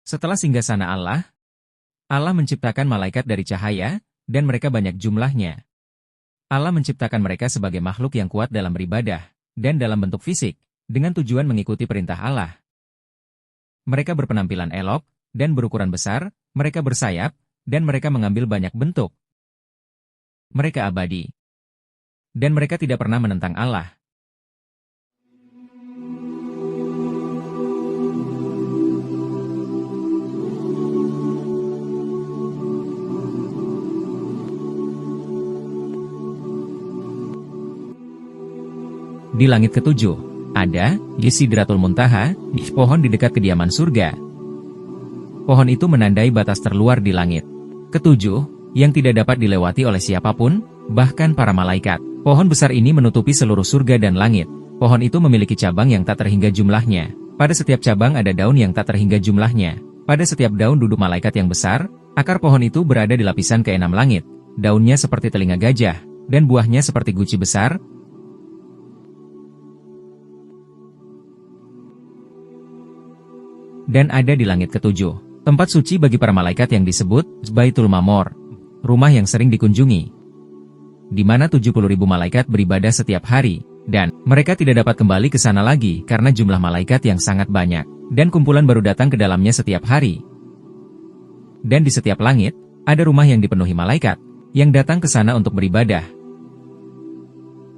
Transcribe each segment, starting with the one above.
Setelah singgasana Allah, Allah menciptakan malaikat dari cahaya, dan mereka banyak jumlahnya. Allah menciptakan mereka sebagai makhluk yang kuat dalam beribadah, dan dalam bentuk fisik, dengan tujuan mengikuti perintah Allah. Mereka berpenampilan elok, dan berukuran besar, mereka bersayap, dan mereka mengambil banyak bentuk. Mereka abadi. Dan mereka tidak pernah menentang Allah. Di langit ketujuh, ada Sidratul Muntaha, pohon di dekat kediaman surga. Pohon itu menandai batas terluar di langit ketujuh, yang tidak dapat dilewati oleh siapapun, bahkan para malaikat. Pohon besar ini menutupi seluruh surga dan langit. Pohon itu memiliki cabang yang tak terhingga jumlahnya. Pada setiap cabang ada daun yang tak terhingga jumlahnya. Pada setiap daun duduk malaikat yang besar. Akar pohon itu berada di lapisan keenam langit. Daunnya seperti telinga gajah, dan buahnya seperti guci besar. Dan ada di langit ketujuh, tempat suci bagi para malaikat yang disebut Baitul Mamor, rumah yang sering dikunjungi, di mana 70.000 malaikat beribadah setiap hari, dan mereka tidak dapat kembali ke sana lagi karena jumlah malaikat yang sangat banyak, dan kumpulan baru datang ke dalamnya setiap hari. Dan di setiap langit, ada rumah yang dipenuhi malaikat, yang datang ke sana untuk beribadah.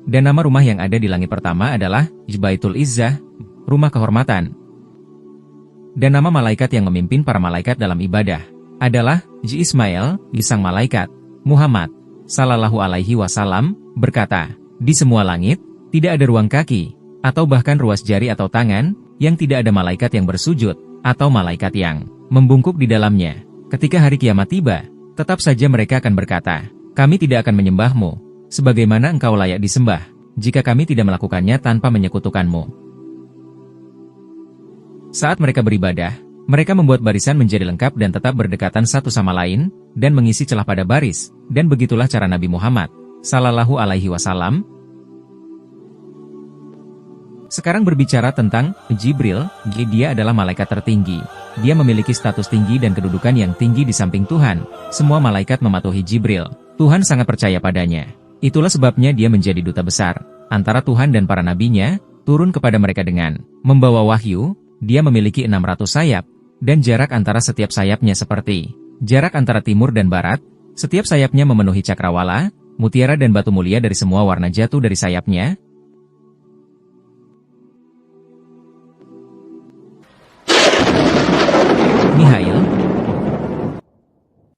Dan nama rumah yang ada di langit pertama adalah Baitul Izzah, rumah kehormatan. Dan nama malaikat yang memimpin para malaikat dalam ibadah adalah Ismail, sang malaikat. Muhammad sallallahu alaihi wasallam berkata, di semua langit tidak ada ruang kaki atau bahkan ruas jari atau tangan yang tidak ada malaikat yang bersujud atau malaikat yang membungkuk di dalamnya. Ketika hari kiamat tiba, tetap saja mereka akan berkata, kami tidak akan menyembahmu sebagaimana engkau layak disembah jika kami tidak melakukannya tanpa menyekutukanmu. Saat mereka beribadah, mereka membuat barisan menjadi lengkap dan tetap berdekatan satu sama lain, dan mengisi celah pada baris, dan begitulah cara Nabi Muhammad sallallahu alaihi wasallam. Sekarang berbicara tentang Jibril, dia adalah malaikat tertinggi. Dia memiliki status tinggi dan kedudukan yang tinggi di samping Tuhan. Semua malaikat mematuhi Jibril. Tuhan sangat percaya padanya. Itulah sebabnya dia menjadi duta besar antara Tuhan dan para nabinya, turun kepada mereka dengan membawa wahyu. Dia memiliki 600 sayap, dan jarak antara setiap sayapnya seperti jarak antara timur dan barat. Setiap sayapnya memenuhi cakrawala, mutiara dan batu mulia dari semua warna jatuh dari sayapnya.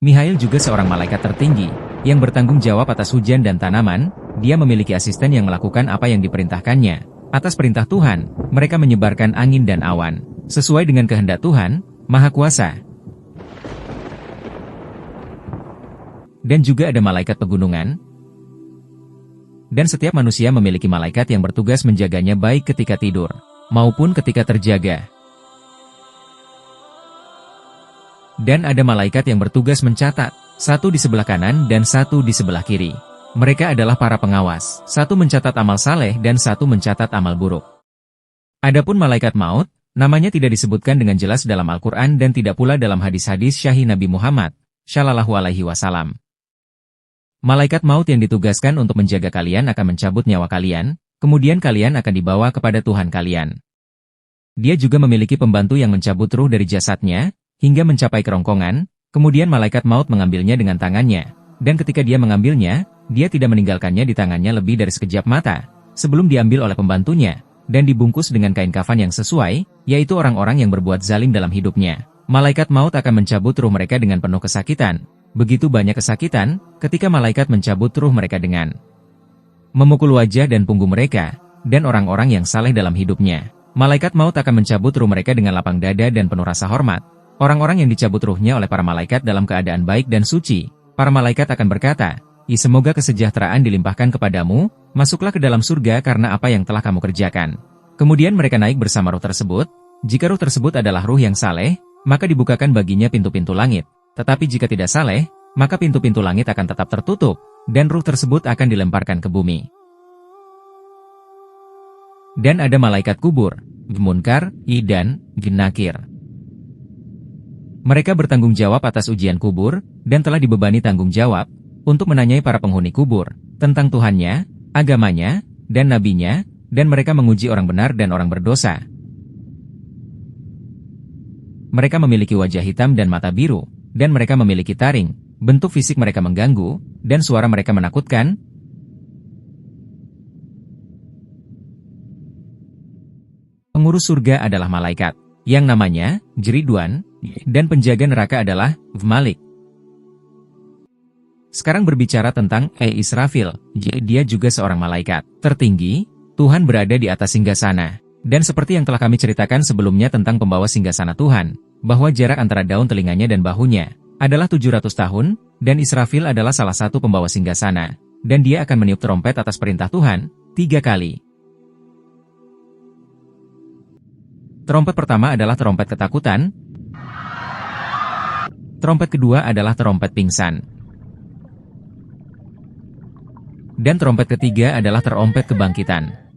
Mihail juga seorang malaikat tertinggi, yang bertanggung jawab atas hujan dan tanaman. Dia memiliki asisten yang melakukan apa yang diperintahkannya. Atas perintah Tuhan, mereka menyebarkan angin dan awan, sesuai dengan kehendak Tuhan, Maha Kuasa. Dan juga ada malaikat pegunungan. Dan setiap manusia memiliki malaikat yang bertugas menjaganya baik ketika tidur, maupun ketika terjaga. Dan ada malaikat yang bertugas mencatat, satu di sebelah kanan dan satu di sebelah kiri. Mereka adalah para pengawas, satu mencatat amal saleh dan satu mencatat amal buruk. Adapun malaikat maut, namanya tidak disebutkan dengan jelas dalam Al-Quran dan tidak pula dalam hadis-hadis syahih Nabi Muhammad sallallahu alaihi wasallam. Malaikat maut yang ditugaskan untuk menjaga kalian akan mencabut nyawa kalian, kemudian kalian akan dibawa kepada Tuhan kalian. Dia juga memiliki pembantu yang mencabut ruh dari jasadnya, hingga mencapai kerongkongan, kemudian malaikat maut mengambilnya dengan tangannya, dan ketika dia mengambilnya, dia tidak meninggalkannya di tangannya lebih dari sekejap mata, sebelum diambil oleh pembantunya, dan dibungkus dengan kain kafan yang sesuai, yaitu orang-orang yang berbuat zalim dalam hidupnya. Malaikat maut akan mencabut ruh mereka dengan penuh kesakitan. Begitu banyak kesakitan, ketika malaikat mencabut ruh mereka dengan memukul wajah dan punggung mereka, dan orang-orang yang saleh dalam hidupnya. Malaikat maut akan mencabut ruh mereka dengan lapang dada dan penuh rasa hormat. Orang-orang yang dicabut ruhnya oleh para malaikat dalam keadaan baik dan suci, para malaikat akan berkata, semoga kesejahteraan dilimpahkan kepadamu, masuklah ke dalam surga karena apa yang telah kamu kerjakan. Kemudian mereka naik bersama ruh tersebut. Jika ruh tersebut adalah ruh yang saleh, maka dibukakan baginya pintu-pintu langit. Tetapi jika tidak saleh, maka pintu-pintu langit akan tetap tertutup, dan ruh tersebut akan dilemparkan ke bumi. Dan ada malaikat kubur, Munkar, dan Nakir. Mereka bertanggung jawab atas ujian kubur, dan telah dibebani tanggung jawab untuk menanyai para penghuni kubur tentang Tuhannya, agamanya, dan nabinya, dan mereka menguji orang benar dan orang berdosa. Mereka memiliki wajah hitam dan mata biru, dan mereka memiliki taring, bentuk fisik mereka mengganggu, dan suara mereka menakutkan. Pengurus surga adalah malaikat, yang namanya Jeridwan, dan penjaga neraka adalah Malik. Sekarang berbicara tentang Israfil, dia juga seorang malaikat tertinggi. Tuhan berada di atas singgasana. Dan seperti yang telah kami ceritakan sebelumnya tentang pembawa singgasana Tuhan, bahwa jarak antara daun telinganya dan bahunya adalah 700 tahun, dan Israfil adalah salah satu pembawa singgasana, dan dia akan meniup trompet atas perintah Tuhan 3 kali. Trompet pertama adalah trompet ketakutan. Trompet kedua adalah trompet pingsan. Dan trompet ketiga adalah trompet kebangkitan.